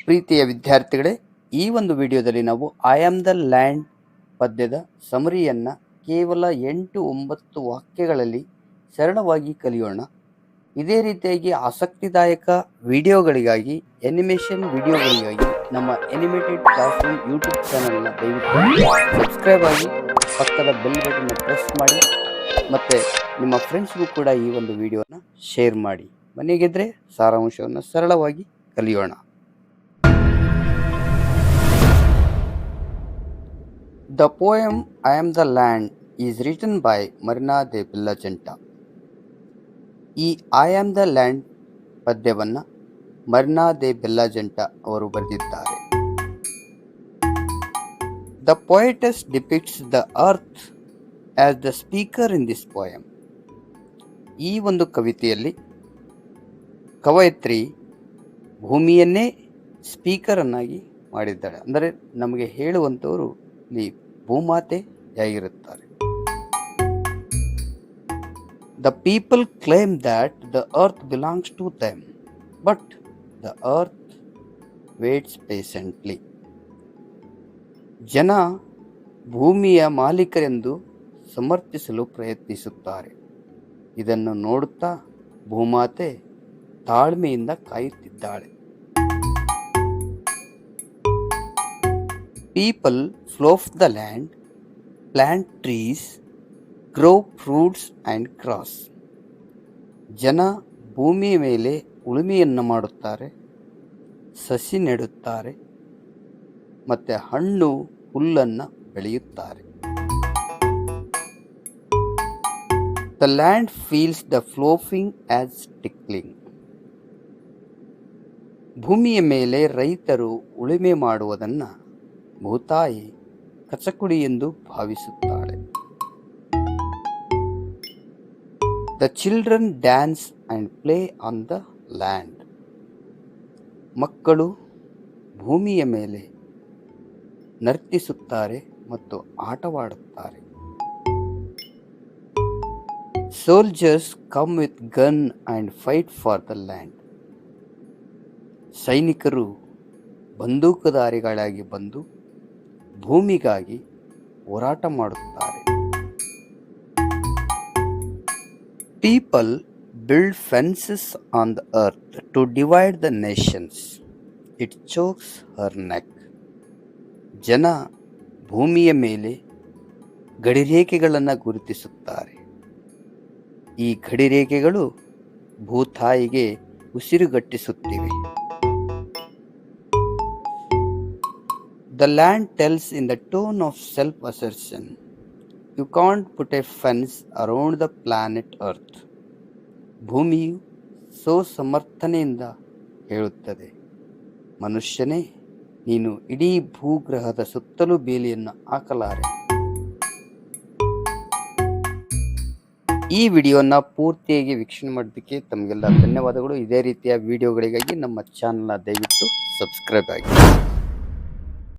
ಪ್ರೀತಿಯ ವಿದ್ಯಾರ್ಥಿಗಳೇ, ಈ ಒಂದು ವಿಡಿಯೋದಲ್ಲಿ ನಾವು ಐ ಆಮ್ ದ ಲ್ಯಾಂಡ್ ಪದ್ಯದ ಸಮರಿಯನ್ನು ಕೇವಲ 8-9 ವಾಕ್ಯಗಳಲ್ಲಿ ಸರಳವಾಗಿ ಕಲಿಯೋಣ. ಇದೇ ರೀತಿಯಾಗಿ ಆಸಕ್ತಿದಾಯಕ ವಿಡಿಯೋಗಳಿಗಾಗಿ, ಅನಿಮೇಷನ್ ವಿಡಿಯೋಗಳಿಗಾಗಿ ನಮ್ಮ ಅನಿಮೇಟೆಡ್ ಕ್ಲಾಸ್ ರೂಮ್ ಯೂಟ್ಯೂಬ್ ಚಾನಲ್ನ ದಯವಿಟ್ಟು ಸಬ್ಸ್ಕ್ರೈಬ್ ಆಗಿ, ಪಕ್ಕದ ಬೆಲ್ ಬಟನ್ ಪ್ರೆಸ್ ಮಾಡಿ, ಮತ್ತು ನಿಮ್ಮ ಫ್ರೆಂಡ್ಸ್ಗೂ ಕೂಡ ಈ ಒಂದು ವಿಡಿಯೋನ ಶೇರ್ ಮಾಡಿ. ಮನೆಗೆದ್ರೆ ಸಾರಾಂಶವನ್ನು ಸರಳವಾಗಿ ಕಲಿಯೋಣ. The poem I Am the Land is written by Marina de Bellagenta. ಈ ಐ ಆಮ್ ದ ಲ್ಯಾಂಡ್ ಪದ್ಯವನ್ನು ಮರಿನಾ ದೆ ಬೆಲ್ಲಾಜೆಂಟಾ ಅವರು ಬರೆದಿದ್ದಾರೆ. The poetess depicts the earth as the speaker in this poem. ಈ ಒಂದು ಕವಿತೆಯಲ್ಲಿ ಕವಯಿತ್ರಿ ಭೂಮಿಯನ್ನೇ ಸ್ಪೀಕರ್ ಅನ್ನಾಗಿ ಮಾಡಿದ್ದಾಳೆ. ಅಂದರೆ ನಮಗೆ ಹೇಳುವಂಥವರು ಇಲ್ಲಿ ಭೂಮಾತೆಯಾಗಿರುತ್ತಾರೆ. The people claim that the earth belongs to them, but the earth waits patiently. ಜನ ಭೂಮಿಯ ಮಾಲೀಕರೆಂದು ಸಮರ್ಥಿಸಲು ಪ್ರಯತ್ನಿಸುತ್ತಾರೆ. ಇದನ್ನು ನೋಡುತ್ತಾ ಭೂಮಾತೆ ತಾಳ್ಮೆಯಿಂದ ಕಾಯುತ್ತಿದ್ದಾಳೆ. People plough the land, plant trees, grow fruits and crops. ಜನ ಭೂಮಿಯ ಮೇಲೆ ಉಳುಮೆಯನ್ನು ಮಾಡುತ್ತಾರೆ, ಸಸಿ ನೆಡುತ್ತಾರೆ ಮತ್ತು ಹಣ್ಣು ಹುಲ್ಲನ್ನು ಬೆಳೆಯುತ್ತಾರೆ. The land feels the ploughing as tickling. ಭೂಮಿಯ ಮೇಲೆ ರೈತರು ಉಳುಮೆ ಮಾಡುವುದನ್ನು ಭೂತಾಯಿ ಕಚಕುಡಿ ಎಂದು ಭಾವಿಸುತ್ತಾಳೆ. The children dance and play on the land. ಮಕ್ಕಳು ಭೂಮಿಯ ಮೇಲೆ ನರ್ತಿಸುತ್ತಾರೆ ಮತ್ತು ಆಟವಾಡುತ್ತಾರೆ. Soldiers come with gun and fight for the land. ಸೈನಿಕರು ಬಂದೂಕುಧಾರಿಗಳಾಗಿ ಬಂದು ಭೂಮಿಗಾಗಿ ಹೋರಾಟ ಮಾಡುತ್ತಾರೆ. People build fences on the earth to divide the nations. It chokes her neck. ಜನ ಭೂಮಿಯ ಮೇಲೆ ಗಡಿರೇಖೆಗಳನ್ನು ಗುರುತಿಸುತ್ತಾರೆ. ಈ ಗಡಿರೇಖೆಗಳು ಭೂತಾಯಿಗೆ ಉಸಿರುಗಟ್ಟಿಸುತ್ತಿವೆ. The land tells in the tone of self-assertion, you can't put a fence around the planet Earth. ಭೂಮಿಯು ಸಮರ್ಥನೆಯಿಂದ ಹೇಳುತ್ತದೆ, ಮನುಷ್ಯನೇ, ನೀನು ಇಡೀ ಭೂಗ್ರಹದ ಸುತ್ತಲೂ ಬೇಲಿಯನ್ನು ಹಾಕಲಾರೆ. ಈ ವಿಡಿಯೋನ ಪೂರ್ತಿಯಾಗಿ ವೀಕ್ಷಣೆ ಮಾಡೋದಕ್ಕೆ ತಮಗೆಲ್ಲ ಧನ್ಯವಾದಗಳು. ಇದೇ ರೀತಿಯ ವಿಡಿಯೋಗಳಿಗಾಗಿ ನಮ್ಮ ಚಾನಲ್ನ ದಯವಿಟ್ಟು ಸಬ್ಸ್ಕ್ರೈಬ್ ಆಗಿ.